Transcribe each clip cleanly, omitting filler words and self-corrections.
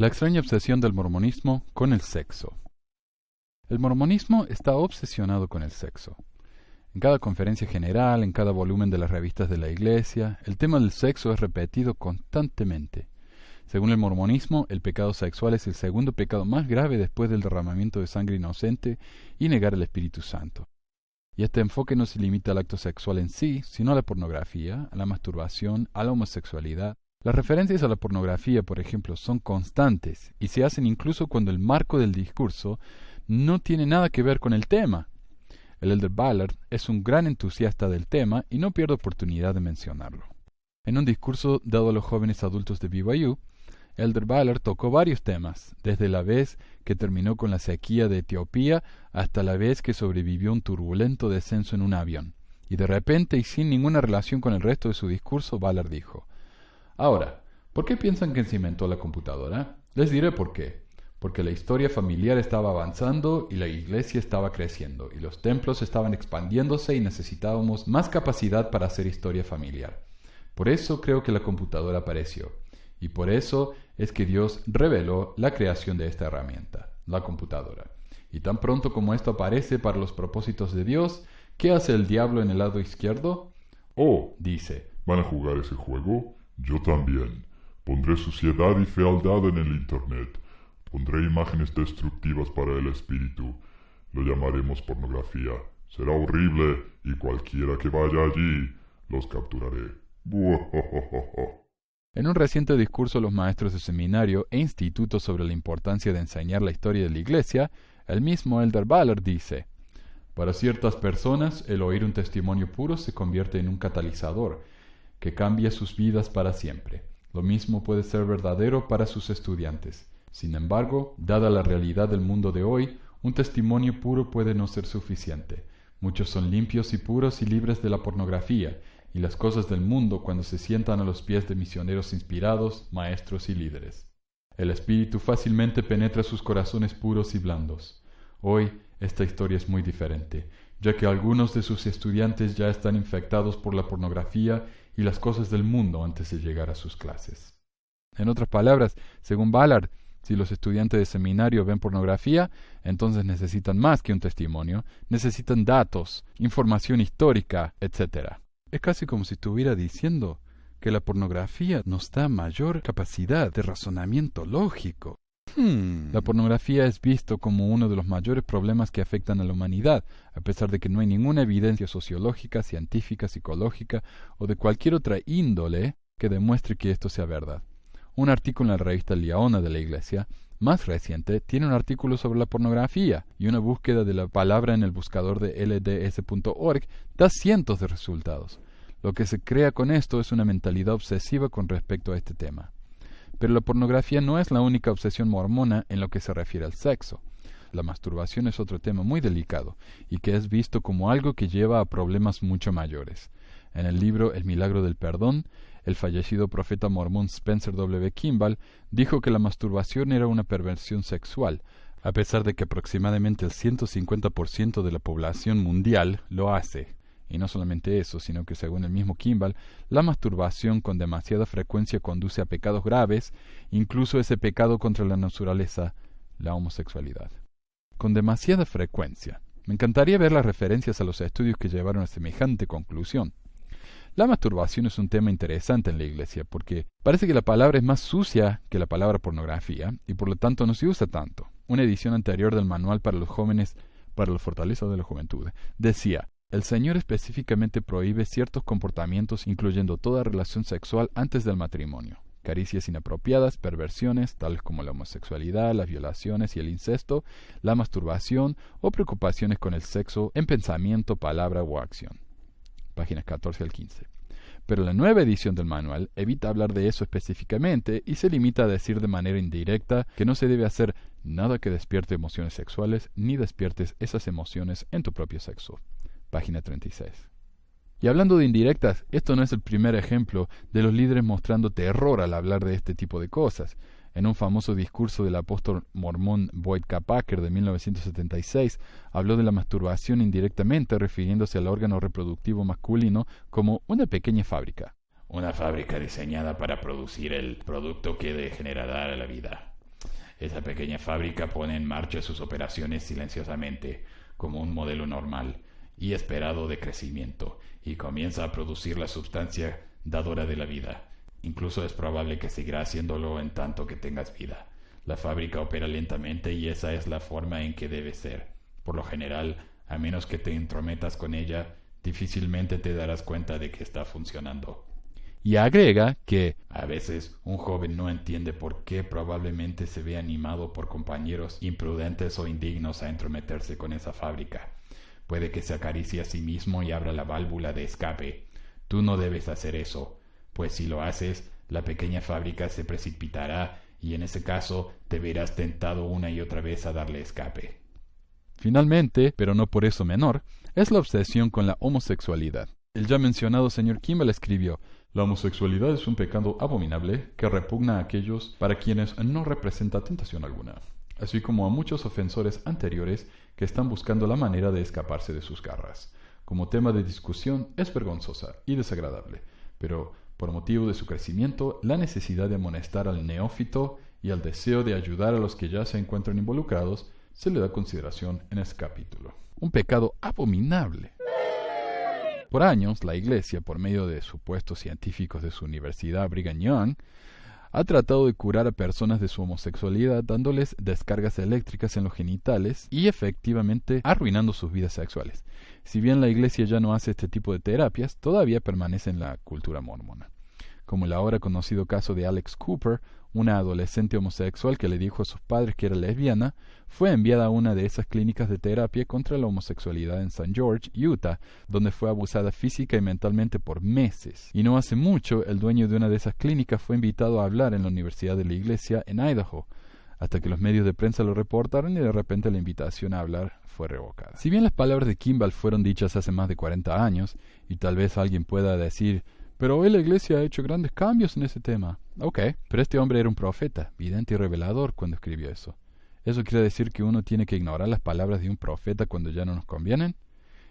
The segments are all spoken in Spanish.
La extraña obsesión del mormonismo con el sexo. El mormonismo está obsesionado con el sexo. En cada conferencia general, en cada volumen de las revistas de la Iglesia, el tema del sexo es repetido constantemente. Según el mormonismo, el pecado sexual es el segundo pecado más grave después del derramamiento de sangre inocente y negar el Espíritu Santo. Y este enfoque no se limita al acto sexual en sí, sino a la pornografía, a la masturbación, a la homosexualidad. Las referencias a la pornografía, por ejemplo, son constantes y se hacen incluso cuando el marco del discurso no tiene nada que ver con el tema. El elder Ballard es un gran entusiasta del tema y no pierde oportunidad de mencionarlo. En un discurso dado a los jóvenes adultos de BYU, elder Ballard tocó varios temas, desde la vez que terminó con la sequía de Etiopía hasta la vez que sobrevivió un turbulento descenso en un avión. Y de repente, y sin ninguna relación con el resto de su discurso, Ballard dijo: Ahora, ¿por qué piensan que se inventó la computadora? Les diré por qué. Porque la historia familiar estaba avanzando y la iglesia estaba creciendo, y los templos estaban expandiéndose y necesitábamos más capacidad para hacer historia familiar. Por eso creo que la computadora apareció. Y por eso es que Dios reveló la creación de esta herramienta, la computadora. Y tan pronto como esto aparece para los propósitos de Dios, ¿qué hace el diablo en el lado izquierdo? Oh, dice, ¿van a jugar ese juego? Yo también. Pondré suciedad y fealdad en el Internet. Pondré imágenes destructivas para el espíritu. Lo llamaremos pornografía. Será horrible y cualquiera que vaya allí los capturaré. En un reciente discurso a los maestros de seminario e institutos sobre la importancia de enseñar la historia de la Iglesia, el mismo elder Ballard dice: Para ciertas personas, el oír un testimonio puro se convierte en un catalizador que cambia sus vidas para siempre. Lo mismo puede ser verdadero para sus estudiantes. Sin embargo, dada la realidad del mundo de hoy, un testimonio puro puede no ser suficiente. Muchos son limpios y puros y libres de la pornografía y las cosas del mundo cuando se sientan a los pies de misioneros inspirados, maestros y líderes. El Espíritu fácilmente penetra sus corazones puros y blandos. Hoy, esta historia es muy diferente, ya que algunos de sus estudiantes ya están infectados por la pornografía y las cosas del mundo antes de llegar a sus clases. En otras palabras, según Ballard, si los estudiantes de seminario ven pornografía, entonces necesitan más que un testimonio, necesitan datos, información histórica, etc. Es casi como si estuviera diciendo que la pornografía nos da mayor capacidad de razonamiento lógico. La pornografía es visto como uno de los mayores problemas que afectan a la humanidad, a pesar de que no hay ninguna evidencia sociológica, científica, psicológica o de cualquier otra índole que demuestre que esto sea verdad. Un artículo en la revista Liaona de la Iglesia, más reciente, tiene un artículo sobre la pornografía y una búsqueda de la palabra en el buscador de LDS.org da cientos de resultados. Lo que se crea con esto es una mentalidad obsesiva con respecto a este tema. Pero la pornografía no es la única obsesión mormona en lo que se refiere al sexo. La masturbación es otro tema muy delicado y que es visto como algo que lleva a problemas mucho mayores. En el libro El milagro del perdón, el fallecido profeta mormón Spencer W. Kimball dijo que la masturbación era una perversión sexual, a pesar de que aproximadamente el 150% de la población mundial lo hace. Y no solamente eso, sino que según el mismo Kimball, la masturbación con demasiada frecuencia conduce a pecados graves, incluso ese pecado contra la naturaleza, la homosexualidad. Con demasiada frecuencia. Me encantaría ver las referencias a los estudios que llevaron a semejante conclusión. La masturbación es un tema interesante en la Iglesia porque parece que la palabra es más sucia que la palabra pornografía y por lo tanto no se usa tanto. Una edición anterior del Manual para los Jóvenes para la Fortaleza de la Juventud decía: el Señor específicamente prohíbe ciertos comportamientos incluyendo toda relación sexual antes del matrimonio. Caricias inapropiadas, perversiones, tales como la homosexualidad, las violaciones y el incesto, la masturbación o preocupaciones con el sexo en pensamiento, palabra o acción. Páginas 14 al 15. Pero la nueva edición del manual evita hablar de eso específicamente y se limita a decir de manera indirecta que no se debe hacer nada que despierte emociones sexuales ni despiertes esas emociones en tu propio sexo. Página 36. Y hablando de indirectas, esto no es el primer ejemplo de los líderes mostrando terror al hablar de este tipo de cosas. En un famoso discurso del apóstol mormón Boyd K. Packer de 1976, habló de la masturbación indirectamente refiriéndose al órgano reproductivo masculino como una pequeña fábrica. Una fábrica diseñada para producir el producto que degenerará la vida. Esa pequeña fábrica pone en marcha sus operaciones silenciosamente, como un modelo normal y esperado de crecimiento, y comienza a producir la sustancia dadora de la vida. Incluso es probable que seguirá haciéndolo en tanto que tengas vida. La fábrica opera lentamente y esa es la forma en que debe ser. Por lo general, a menos que te entrometas con ella, difícilmente te darás cuenta de que está funcionando. Y agrega que a veces un joven no entiende por qué probablemente se ve animado por compañeros imprudentes o indignos a entrometerse con esa fábrica. Puede que se acaricie a sí mismo y abra la válvula de escape. Tú no debes hacer eso, pues si lo haces, la pequeña fábrica se precipitará y en ese caso te verás tentado una y otra vez a darle escape. Finalmente, pero no por eso menor, es la obsesión con la homosexualidad. El ya mencionado señor Kimball escribió: la homosexualidad es un pecado abominable que repugna a aquellos para quienes no representa tentación alguna, así como a muchos ofensores anteriores que están buscando la manera de escaparse de sus garras. Como tema de discusión es vergonzosa y desagradable, pero por motivo de su crecimiento, la necesidad de amonestar al neófito y el deseo de ayudar a los que ya se encuentran involucrados se le da consideración en este capítulo. Un pecado abominable. Por años, la Iglesia, por medio de supuestos científicos de su universidad Brigham Young, ha tratado de curar a personas de su homosexualidad dándoles descargas eléctricas en los genitales y efectivamente arruinando sus vidas sexuales. Si bien la Iglesia ya no hace este tipo de terapias, todavía permanece en la cultura mormona. Como el ahora conocido caso de Alex Cooper, una adolescente homosexual que le dijo a sus padres que era lesbiana, fue enviada a una de esas clínicas de terapia contra la homosexualidad en St. George, Utah, donde fue abusada física y mentalmente por meses. Y no hace mucho, el dueño de una de esas clínicas fue invitado a hablar en la Universidad de la Iglesia en Idaho, hasta que los medios de prensa lo reportaron y de repente la invitación a hablar fue revocada. Si bien las palabras de Kimball fueron dichas hace más de 40 años, y tal vez alguien pueda decir: pero hoy la Iglesia ha hecho grandes cambios en ese tema. Ok, pero este hombre era un profeta, vidente y revelador cuando escribió eso. ¿Eso quiere decir que uno tiene que ignorar las palabras de un profeta cuando ya no nos convienen?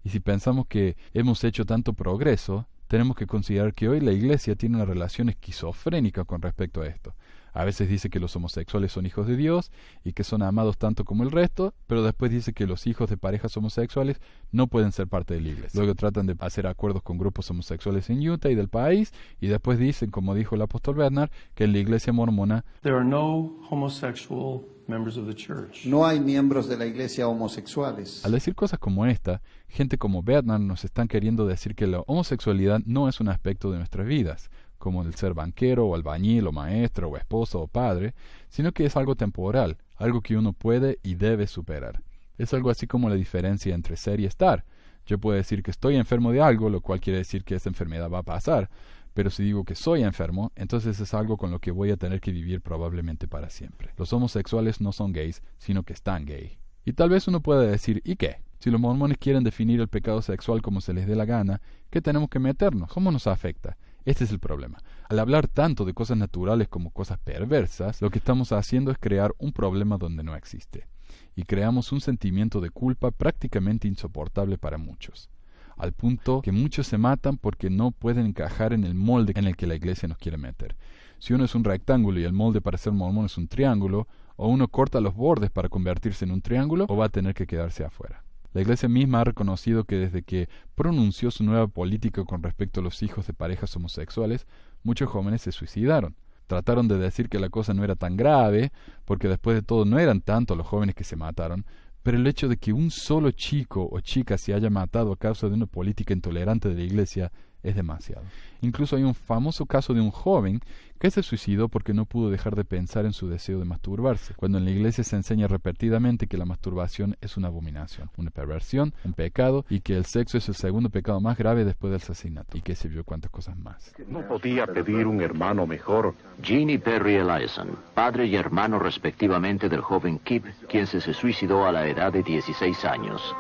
Y si pensamos que hemos hecho tanto progreso, tenemos que considerar que hoy la Iglesia tiene una relación esquizofrénica con respecto a esto. A veces dice que los homosexuales son hijos de Dios y que son amados tanto como el resto, pero después dice que los hijos de parejas homosexuales no pueden ser parte de la Iglesia. Luego tratan de hacer acuerdos con grupos homosexuales en Utah y del país, y después dicen, como dijo el apóstol Bernard, que en la Iglesia mormona no hay miembros de la Iglesia homosexuales. Al decir cosas como esta, gente como Bernard nos están queriendo decir que la homosexualidad no es un aspecto de nuestras vidas, como el ser banquero o albañil o maestro o esposo o padre, sino que es algo temporal, algo que uno puede y debe superar. Es algo así como la diferencia entre ser y estar. Yo puedo decir que estoy enfermo de algo, lo cual quiere decir que esa enfermedad va a pasar, pero si digo que soy enfermo, entonces es algo con lo que voy a tener que vivir probablemente para siempre. Los homosexuales no son gays, sino que están gay. Y tal vez uno pueda decir, ¿y qué? Si los mormones quieren definir el pecado sexual como se les dé la gana, ¿qué tenemos que meternos? ¿Cómo nos afecta? Este es el problema. Al hablar tanto de cosas naturales como cosas perversas, lo que estamos haciendo es crear un problema donde no existe. Y creamos un sentimiento de culpa prácticamente insoportable para muchos. Al punto que muchos se matan porque no pueden encajar en el molde en el que la Iglesia nos quiere meter. Si uno es un rectángulo y el molde para ser mormón es un triángulo, o uno corta los bordes para convertirse en un triángulo, o va a tener que quedarse afuera. La Iglesia misma ha reconocido que desde que pronunció su nueva política con respecto a los hijos de parejas homosexuales, muchos jóvenes se suicidaron. Trataron de decir que la cosa no era tan grave, porque después de todo no eran tanto los jóvenes que se mataron, pero el hecho de que un solo chico o chica se haya matado a causa de una política intolerante de la Iglesia es demasiado. Incluso hay un famoso caso de un joven que se suicidó porque no pudo dejar de pensar en su deseo de masturbarse, cuando en la Iglesia se enseña repetidamente que la masturbación es una abominación, una perversión, un pecado, y que el sexo es el segundo pecado más grave después del asesinato, y qué sé yo cuántas cosas más. No podía pedir un hermano mejor. Gene y Perry Eliason, padre y hermano respectivamente del joven Kip, quien se suicidó a la edad de 16 años.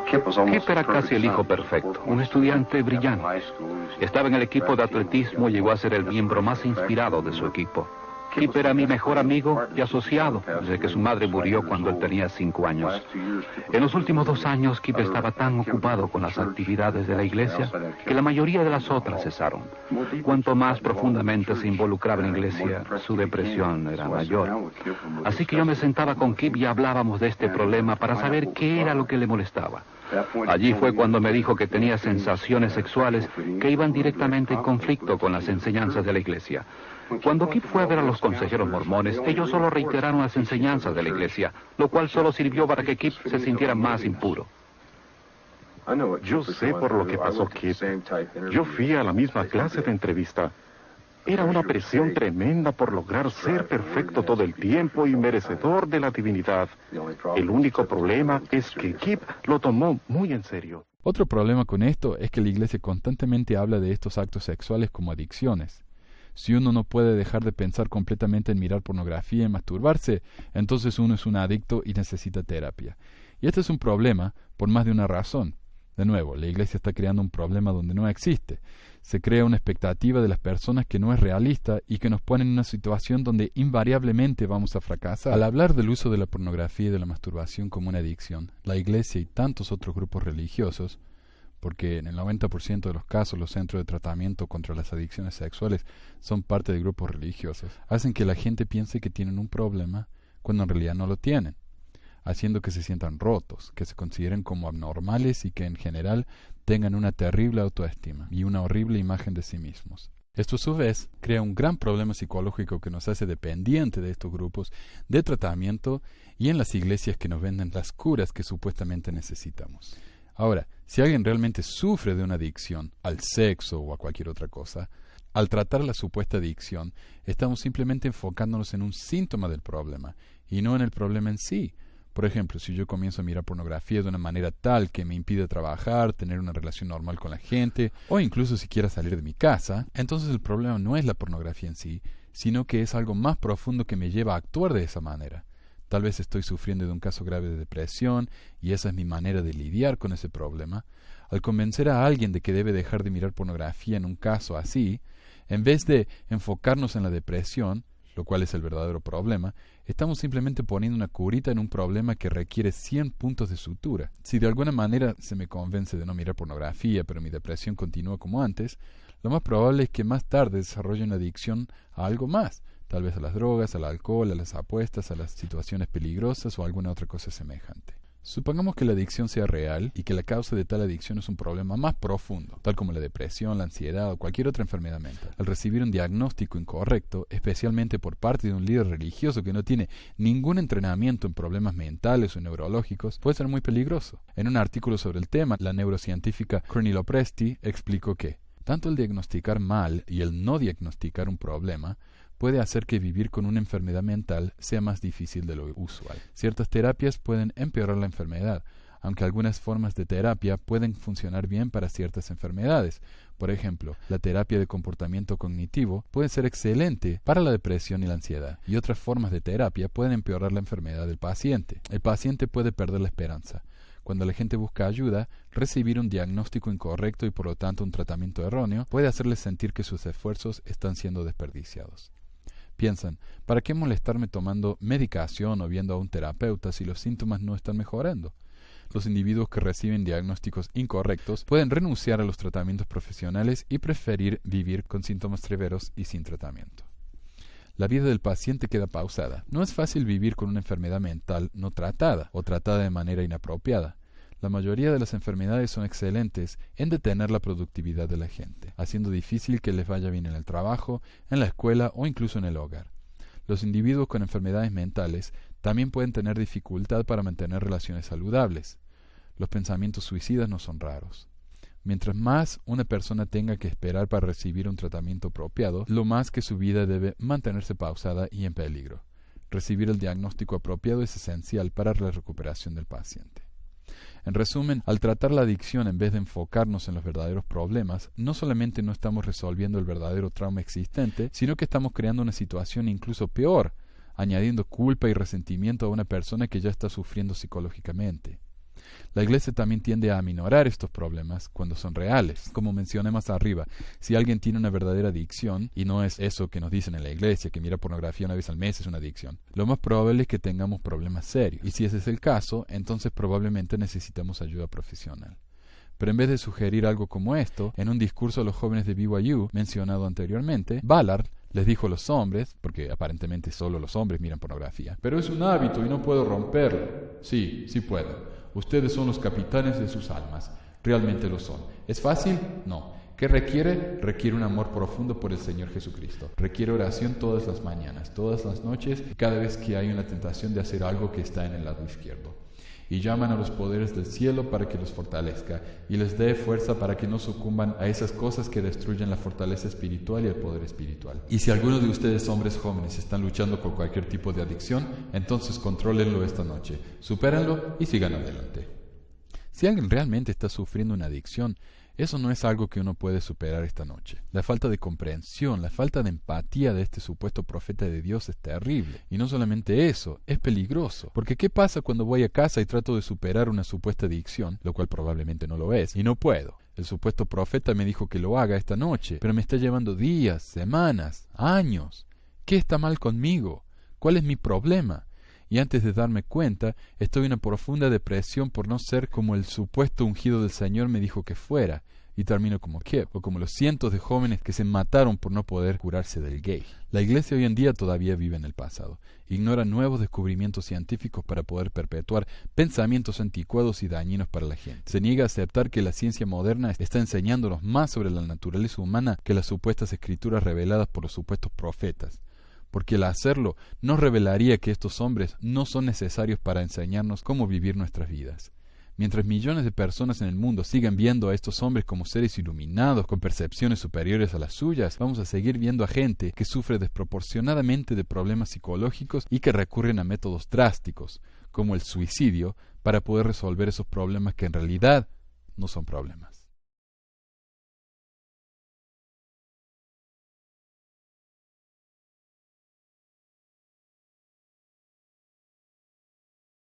Kip era casi el hijo perfecto, un estudiante brillante. Estaba en el equipo de atletismo y llegó a ser el miembro más inspirado de su equipo. Kip era mi mejor amigo y asociado, desde que su madre murió cuando él tenía 5 años. En los últimos 2 años, Kip estaba tan ocupado con las actividades de la iglesia que la mayoría de las otras cesaron. Cuanto más profundamente se involucraba en la iglesia, su depresión era mayor. Así que yo me sentaba con Kip y hablábamos de este problema para saber qué era lo que le molestaba. Allí fue cuando me dijo que tenía sensaciones sexuales que iban directamente en conflicto con las enseñanzas de la iglesia. Cuando Kip fue a ver a los consejeros mormones, ellos solo reiteraron las enseñanzas de la iglesia, lo cual solo sirvió para que Kip se sintiera más impuro. Yo sé por lo que pasó Kip. Yo fui a la misma clase de entrevista. Era una presión tremenda por lograr ser perfecto todo el tiempo y merecedor de la divinidad. El único problema es que Kip lo tomó muy en serio. Otro problema con esto es que la iglesia constantemente habla de estos actos sexuales como adicciones. Si uno no puede dejar de pensar completamente en mirar pornografía y masturbarse, entonces uno es un adicto y necesita terapia. Y este es un problema por más de una razón. De nuevo, la iglesia está creando un problema donde no existe. Se crea una expectativa de las personas que no es realista y que nos pone en una situación donde invariablemente vamos a fracasar. Al hablar del uso de la pornografía y de la masturbación como una adicción, la iglesia y tantos otros grupos religiosos, porque en el 90% de los casos los centros de tratamiento contra las adicciones sexuales son parte de grupos religiosos, hacen que la gente piense que tienen un problema cuando en realidad no lo tienen, haciendo que se sientan rotos, que se consideren como abnormales y que en general tengan una terrible autoestima y una horrible imagen de sí mismos. Esto a su vez crea un gran problema psicológico que nos hace dependientes de estos grupos de tratamiento y en las iglesias que nos venden las curas que supuestamente necesitamos. Ahora, si alguien realmente sufre de una adicción al sexo o a cualquier otra cosa, al tratar la supuesta adicción, estamos simplemente enfocándonos en un síntoma del problema y no en el problema en sí. Por ejemplo, si yo comienzo a mirar pornografía de una manera tal que me impide trabajar, tener una relación normal con la gente, o incluso siquiera salir de mi casa, entonces el problema no es la pornografía en sí, sino que es algo más profundo que me lleva a actuar de esa manera. Tal vez estoy sufriendo de un caso grave de depresión y esa es mi manera de lidiar con ese problema. Al convencer a alguien de que debe dejar de mirar pornografía en un caso así, en vez de enfocarnos en la depresión, lo cual es el verdadero problema, estamos simplemente poniendo una curita en un problema que requiere 100 puntos de sutura. Si de alguna manera se me convence de no mirar pornografía, pero mi depresión continúa como antes, lo más probable es que más tarde desarrolle una adicción a algo más, tal vez a las drogas, al alcohol, a las apuestas, a las situaciones peligrosas o alguna otra cosa semejante. Supongamos que la adicción sea real y que la causa de tal adicción es un problema más profundo, tal como la depresión, la ansiedad o cualquier otra enfermedad mental. Al recibir un diagnóstico incorrecto, especialmente por parte de un líder religioso que no tiene ningún entrenamiento en problemas mentales o neurológicos, puede ser muy peligroso. En un artículo sobre el tema, la neurocientífica Courtney Lopresti explicó que tanto el diagnosticar mal y el no diagnosticar un problema puede hacer que vivir con una enfermedad mental sea más difícil de lo usual. Ciertas terapias pueden empeorar la enfermedad, aunque algunas formas de terapia pueden funcionar bien para ciertas enfermedades. Por ejemplo, la terapia de comportamiento cognitivo puede ser excelente para la depresión y la ansiedad, y otras formas de terapia pueden empeorar la enfermedad del paciente. El paciente puede perder la esperanza. Cuando la gente busca ayuda, recibir un diagnóstico incorrecto y por lo tanto un tratamiento erróneo puede hacerles sentir que sus esfuerzos están siendo desperdiciados. Piensan, ¿para qué molestarme tomando medicación o viendo a un terapeuta si los síntomas no están mejorando? Los individuos que reciben diagnósticos incorrectos pueden renunciar a los tratamientos profesionales y preferir vivir con síntomas severos y sin tratamiento. La vida del paciente queda pausada. No es fácil vivir con una enfermedad mental no tratada o tratada de manera inapropiada. La mayoría de las enfermedades son excelentes en detener la productividad de la gente, haciendo difícil que les vaya bien en el trabajo, en la escuela o incluso en el hogar. Los individuos con enfermedades mentales también pueden tener dificultad para mantener relaciones saludables. Los pensamientos suicidas no son raros. Mientras más una persona tenga que esperar para recibir un tratamiento apropiado, lo más que su vida debe mantenerse pausada y en peligro. Recibir el diagnóstico apropiado es esencial para la recuperación del paciente. En resumen, al tratar la adicción en vez de enfocarnos en los verdaderos problemas, no solamente no estamos resolviendo el verdadero trauma existente, sino que estamos creando una situación incluso peor, añadiendo culpa y resentimiento a una persona que ya está sufriendo psicológicamente. La Iglesia también tiende a aminorar estos problemas cuando son reales. Como mencioné más arriba, si alguien tiene una verdadera adicción, y no es eso que nos dicen en la Iglesia, que mira pornografía una vez al mes es una adicción, lo más probable es que tengamos problemas serios. Y si ese es el caso, entonces probablemente necesitamos ayuda profesional. Pero en vez de sugerir algo como esto, en un discurso a los jóvenes de BYU mencionado anteriormente, Ballard les dijo a los hombres, porque aparentemente solo los hombres miran pornografía, pero es un hábito y no puedo romperlo. Sí, sí puedo. Ustedes son los capitanes de sus almas. Realmente lo son. ¿Es fácil? No. ¿Qué requiere? Requiere un amor profundo por el Señor Jesucristo. Requiere oración todas las mañanas, todas las noches, y cada vez que hay una tentación de hacer algo que está en el lado izquierdo. Y llaman a los poderes del cielo para que los fortalezca y les dé fuerza para que no sucumban a esas cosas que destruyen la fortaleza espiritual y el poder espiritual. Y si algunos de ustedes, hombres jóvenes, están luchando con cualquier tipo de adicción, entonces contrólenlo esta noche, supérenlo y sigan adelante. Si alguien realmente está sufriendo una adicción, eso no es algo que uno puede superar esta noche. La falta de comprensión, la falta de empatía de este supuesto profeta de Dios es terrible. Y no solamente eso, es peligroso. Porque ¿qué pasa cuando voy a casa y trato de superar una supuesta adicción, lo cual probablemente no lo es, y no puedo? El supuesto profeta me dijo que lo haga esta noche, pero me está llevando días, semanas, años. ¿Qué está mal conmigo? ¿Cuál es mi problema? Y antes de darme cuenta, estoy en una profunda depresión por no ser como el supuesto ungido del Señor me dijo que fuera, y termino como Kip, o como los cientos de jóvenes que se mataron por no poder curarse del gay. La Iglesia hoy en día todavía vive en el pasado, ignora nuevos descubrimientos científicos para poder perpetuar pensamientos anticuados y dañinos para la gente. Se niega a aceptar que la ciencia moderna está enseñándonos más sobre la naturaleza humana que las supuestas escrituras reveladas por los supuestos profetas. Porque el hacerlo nos revelaría que estos hombres no son necesarios para enseñarnos cómo vivir nuestras vidas. Mientras millones de personas en el mundo sigan viendo a estos hombres como seres iluminados con percepciones superiores a las suyas, vamos a seguir viendo a gente que sufre desproporcionadamente de problemas psicológicos y que recurren a métodos drásticos, como el suicidio, para poder resolver esos problemas que en realidad no son problemas.